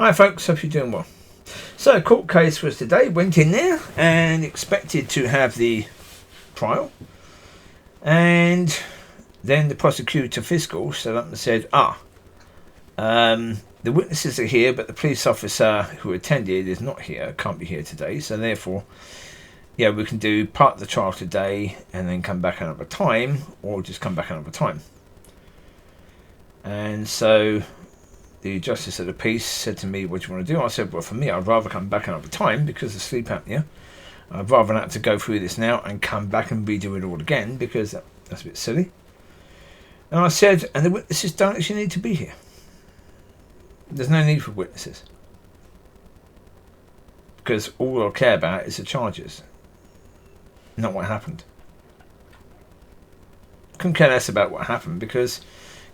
Hi folks, hope you're doing well. So court case was today, went in there and expected to have the trial, and then the prosecutor fiscal stood up and said, the witnesses are here but the police officer who attended is not here, can't be here today, so therefore we can do part of the trial today and then come back another time, or just come back another time. And so the Justice of the Peace said to me, what do you want to do? I said, well, for me, I'd rather come back another time because of sleep apnea. I'd rather not have to go through this now and come back and redo it all again because that's a bit silly. And I said, and the witnesses don't actually need to be here. There's no need for witnesses. Because all I care about is the charges, not what happened. Couldn't care less about what happened because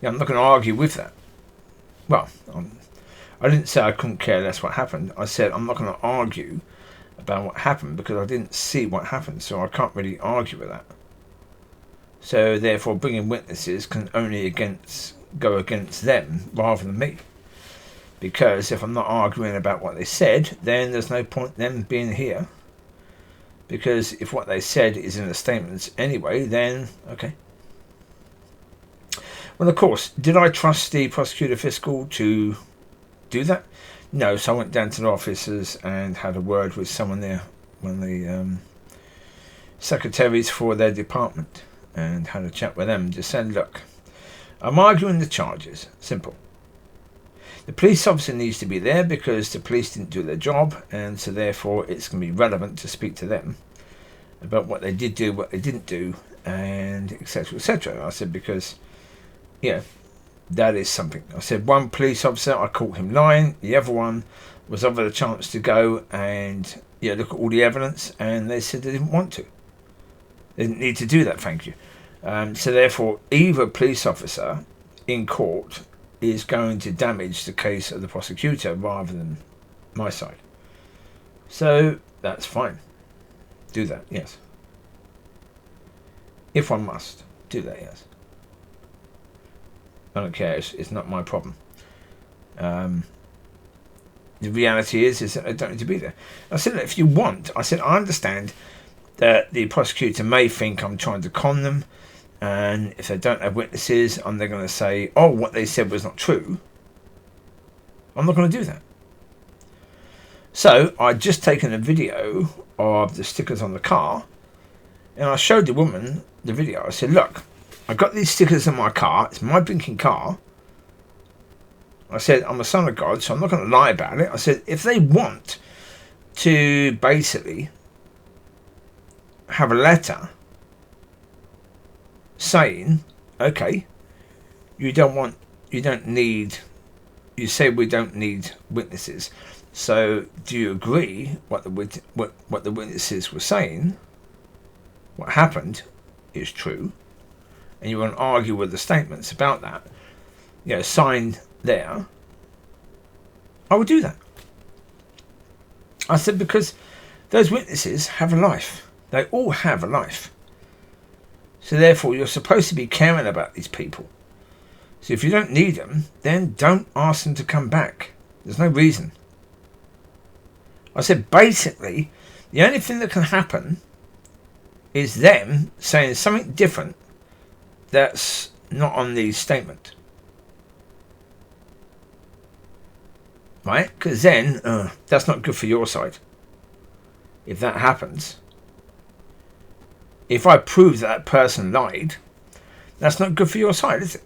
I'm not going to argue with that. Well, I didn't say I couldn't care less what happened. I said I'm not going to argue about what happened because I didn't see what happened, so I can't really argue with that. So therefore, bringing witnesses can only go against them rather than me. Because if I'm not arguing about what they said, then there's no point them being here. Because if what they said is in the statements anyway, then okay. Well, of course, did I trust the prosecutor fiscal to do that? No, so I went down to the officers and had a word with someone there, one of the secretaries for their department, and had a chat with them. Just said, look, I'm arguing the charges. Simple. The police officer needs to be there because the police didn't do their job, and so therefore it's going to be relevant to speak to them about what they did do, what they didn't do, and etc. etc. I said because that is something. I said one police officer, I caught him lying. The other one was offered a chance to go and look at all the evidence, and they said they didn't want to. They didn't need to do that, thank you. So therefore, either police officer in court is going to damage the case of the prosecutor rather than my side. So that's fine. Do that, yes. If one must, do that, yes. I don't care, it's not my problem. The reality is that I don't need to be there. I said, if you want, I understand that the prosecutor may think I'm trying to con them, and if they don't have witnesses and they're going to say, oh, what they said was not true, I'm not going to do that. So I'd just taken a video of the stickers on the car, and I showed the woman the video. I said, look, I got these stickers in my car. It's my blinking car. I said, I'm a son of God, so I'm not going to lie about it. I said, if they want to basically have a letter saying, okay, you say we don't need witnesses. So do you agree what the witnesses were saying, what happened is true? And you want to argue with the statements about that, signed there, I would do that. I said, because those witnesses have a life. They all have a life. So therefore, you're supposed to be caring about these people. So if you don't need them, then don't ask them to come back. There's no reason. I said, basically, the only thing that can happen is them saying something different that's not on the statement. Right? Because then, that's not good for your side. If that happens. If I prove that person lied, that's not good for your side, is it?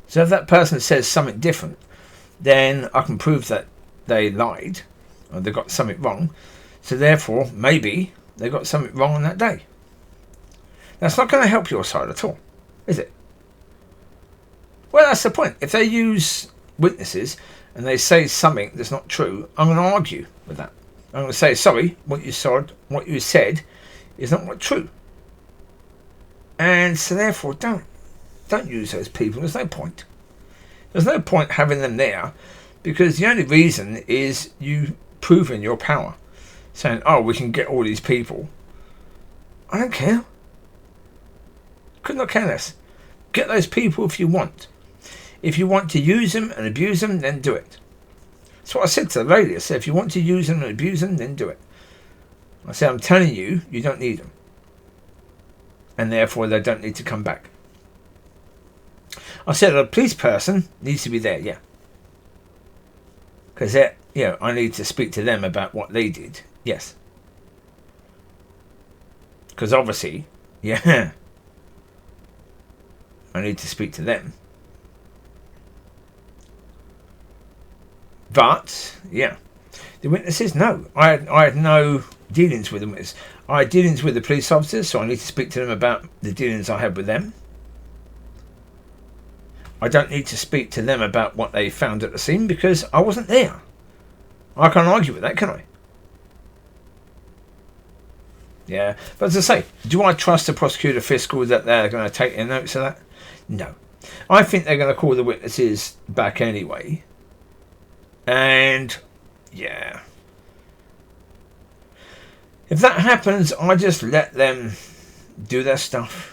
So if that person says something different, then I can prove that they lied, or they got something wrong. So therefore, maybe they got something wrong on that day. That's not going to help your side at all, is it? Well, that's the point. If they use witnesses and they say something that's not true, I'm going to argue with that. I'm going to say, sorry, what you said is not true. And so therefore, don't use those people. There's no point. There's no point having them there, because the only reason is you proving your power. Saying, oh, we can get all these people. I don't care. Could not care less. Get those people if you want. If you want to use them and abuse them, then do it. That's what I said to the lady. I said, if you want to use them and abuse them, then do it. I said, I'm telling you, you don't need them. And therefore, they don't need to come back. I said, a police person needs to be there, yeah. Because, I need to speak to them about what they did. Yes. Because obviously, I need to speak to them. But, the witnesses, no. I had no dealings with the witnesses. I had dealings with the police officers, so I need to speak to them about the dealings I had with them. I don't need to speak to them about what they found at the scene because I wasn't there. I can't argue with that, can I? Yeah, but as I say, do I trust the prosecutor fiscal that they're going to take their notes of that? No. I think they're going to call the witnesses back anyway. And, if that happens, I just let them do their stuff.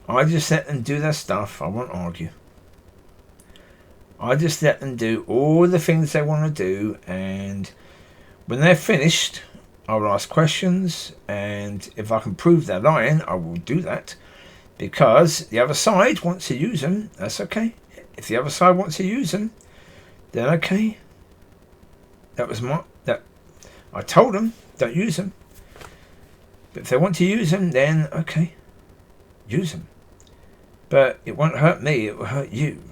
I just let them do their stuff. I won't argue. I just let them do all the things they want to do, and when they're finished, I will ask questions, and if I can prove they're lying, I will do that, because the other side wants to use them. That's okay. If the other side wants to use them, then okay. I told them, don't use them. But if they want to use them, then okay, use them. But it won't hurt me, it will hurt you.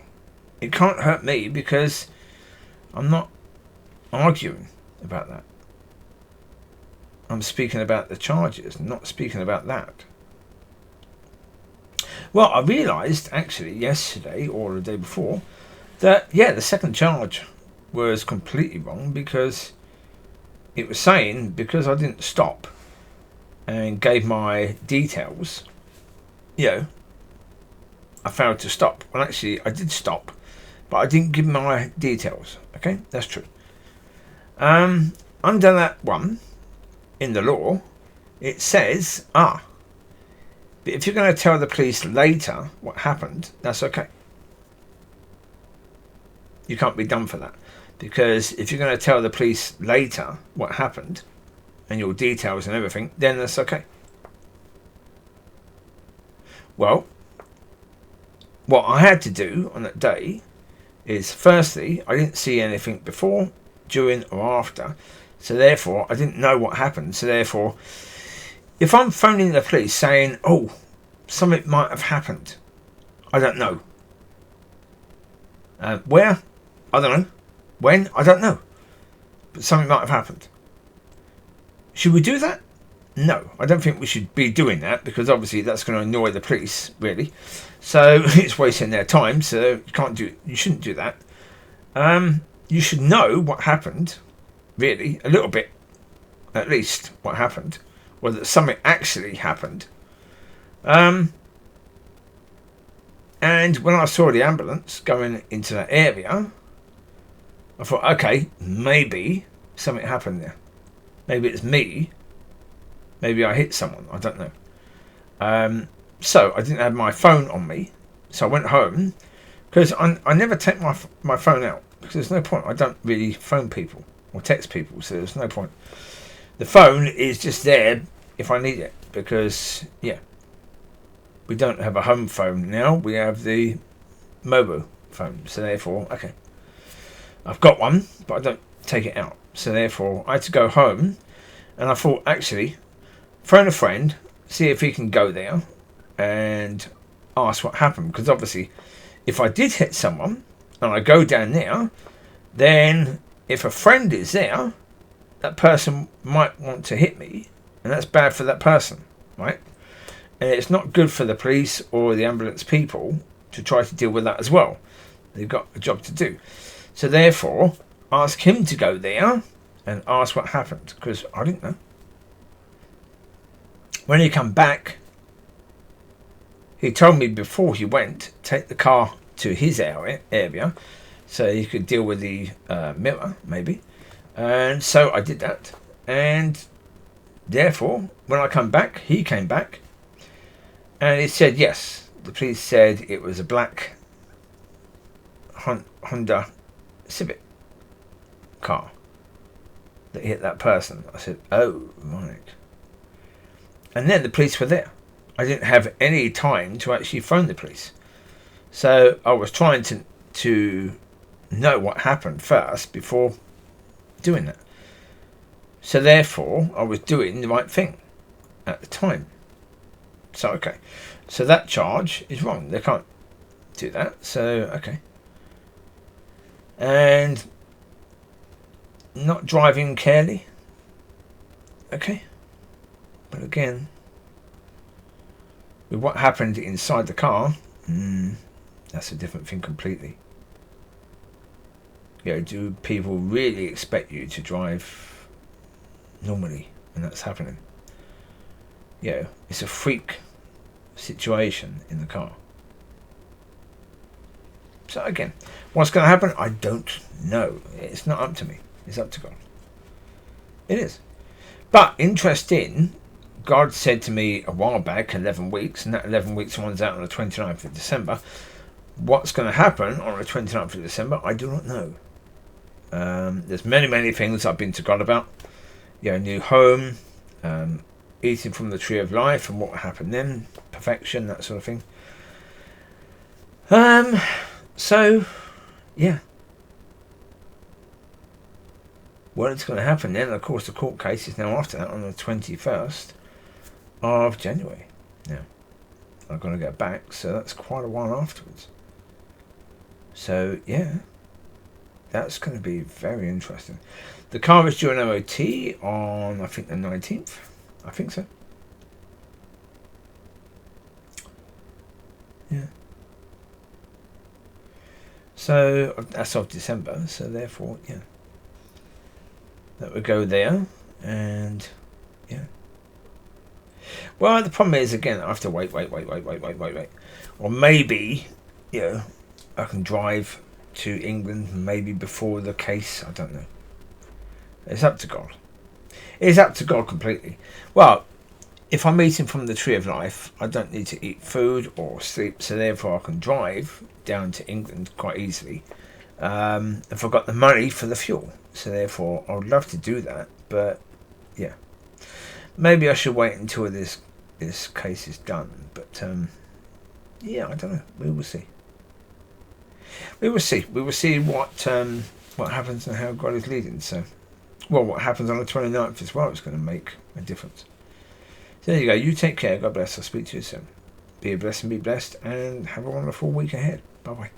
It can't hurt me because I'm not arguing about that. I'm speaking about the charges, not speaking about that. Well, I realised actually yesterday or the day before that, the second charge was completely wrong because it was saying because I didn't stop and gave my details, I failed to stop. Well, actually, I did stop, but I didn't give my details. Okay, that's true. Under that one, in the law, it says, but if you're going to tell the police later what happened, that's okay. You can't be done for that. Because if you're going to tell the police later what happened, and your details and everything, then that's okay. Well, what I had to do on that day is, firstly, I didn't see anything before, during or after, so therefore I didn't know what happened. So therefore, if I'm phoning the police saying, something might have happened, I don't know. Where? I don't know. When? I don't know. But something might have happened. Should we do that? No, I don't think we should be doing that, because obviously that's going to annoy the police, really. So it's wasting their time, so you shouldn't do that. You should know what happened, really, a little bit, at least, what happened. Whether something actually happened. And when I saw the ambulance going into that area, I thought, okay, maybe something happened there. Maybe it's me. Maybe I hit someone. I don't know. So I didn't have my phone on me. So I went home. Because I never take my phone out. Because there's no point. I don't really phone people or text people. So there's no point. The phone is just there if I need it. Because, we don't have a home phone now. We have the mobile phone. So therefore, okay. I've got one, but I don't take it out. So therefore, I had to go home. And I thought, actually, phone a friend, see if he can go there and ask what happened. Because obviously, if I did hit someone and I go down there, then if a friend is there, that person might want to hit me. And that's bad for that person, right? And it's not good for the police or the ambulance people to try to deal with that as well. They've got a job to do. So therefore, ask him to go there and ask what happened, because I didn't know. When he come back, he told me before he went, take the car to his area so he could deal with the mirror, maybe. And so I did that. And therefore, when I come back, he came back. And he said, yes, the police said it was a black Honda Civic car that hit that person. I said, oh, right. And then the police were there. I didn't have any time to actually phone the police. So I was trying to know what happened first before doing that. So therefore, I was doing the right thing at the time. So, okay. So that charge is wrong. They can't do that. So, okay. And not driving carefully. Okay. But again, with what happened inside the car, that's a different thing completely. You know, do people really expect you to drive normally when that's happening? You know, it's a freak situation in the car. So again, what's going to happen? I don't know. It's not up to me. It's up to God. It is. But interesting, God said to me a while back, 11 weeks, and that 11 weeks runs out on the 29th of December. What's going to happen on the 29th of December, I do not know. There's many things I've been to God about. You know, new home, eating from the tree of life and what happened then, perfection, that sort of thing. So, yeah. What's going to happen then? Of course, the court case is now after that on the 21st of January. Now, I'm going to go back, so that's quite a while afterwards. So, yeah. That's going to be very interesting. The car is due an MOT on, I think, the 19th. I think so. Yeah. So, that's of December. So, therefore, yeah. That would go there. And, yeah. Well, the problem is, again, I have to wait. Or maybe, you know, I can drive to England maybe before the case. I don't know. It's up to God. It's up to God completely. Well, if I'm eating from the tree of life, I don't need to eat food or sleep, so therefore I can drive down to England quite easily. If I've got the money for the fuel, so therefore I would love to do that, but yeah, maybe I should wait until this case is done. But yeah, I don't know. We will see. We will see. We will see what happens and how God is leading. So, well, what happens on the 29th as well is going to make a difference. So there you go. You take care. God bless. I'll speak to you soon. Be blessed and be blessed, and have a wonderful week ahead. Bye bye.